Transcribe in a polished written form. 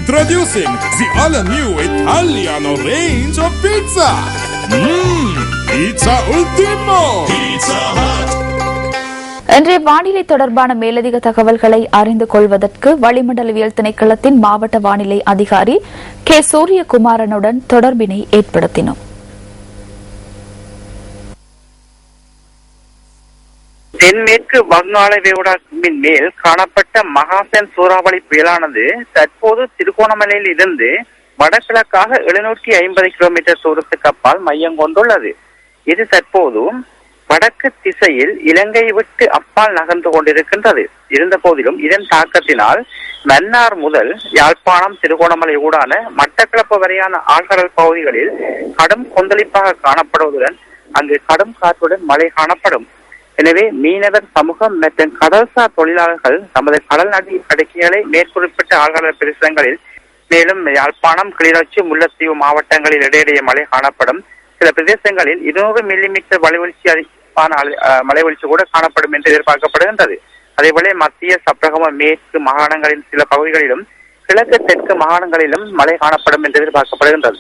Introducing the all-new Italiano range of pizza. Pizza Ultimo. Pizza Hut. இன்றைய வானிலை தொடர்பான மேலதிக தகவல்களை அறிந்து கொள்வதற்கு வளிமண்டலவியல் திணைக்களத்தின் மாவட்ட வானிலை அதிகாரி கே சூரியகுமாரனுடன் தொடர்பினை ஏற்படுத்தினோம். தென்மேற்கு வங்காள விரிகுடாவின் மேல் காணப்பட்ட மகாசன் சூறாவளி புயலானது தற்போது திருகோணமலையில் இருந்து வடகிழக்காக 750 கிலோமீட்டர் தூரத்துக்கு அப்பால் மையம் கொண்டுள்ளது. இது தற்போது வடக்கு திசையில் இலங்கை விட்டு அப்பால் நகர்ந்து கொண்டிருக்கின்றது. இருந்த போதிலும் இதன் தாக்கத்தினால் மன்னார் முதல் யாழ்ப்பாணம் திருகோணமலை ஊடான மட்டக்களப்பு வரையான ஆழ்கடல் பகுதிகளில் கடும் கொந்தளிப்பாக காணப்படுவதுடன் அங்கு கடும் காற்றுடன் மழை காணப்படும். எனவே மீனவர் சமூகம் மற்றும் கடல்சார் தொழிலாளர்கள் தமது கடல் நடவடிக்கைகளை மேற்குறிப்பிட்ட ஆழ்கடல் பிரதேசங்களில் மேலும் யாழ்ப்பாணம், கிளிநொச்சி, முல்லைத்தீவு மாவட்டங்களில் இடையிடையே மழை காணப்படும். சில பிரதேசங்களில் 200 மில்லிமீட்டர் மழைவீழ்ச்சி கூட காணப்படும் என்று எதிர்பார்க்கப்படுகின்றது. அதேபோல மத்திய சப்ரகம மேற்கு மாகாணங்களின் சில பகுதிகளிலும் கிழக்கு தெற்கு மாகாணங்களிலும் மழை காணப்படும் என்று எதிர்பார்க்கப்படுகின்றது.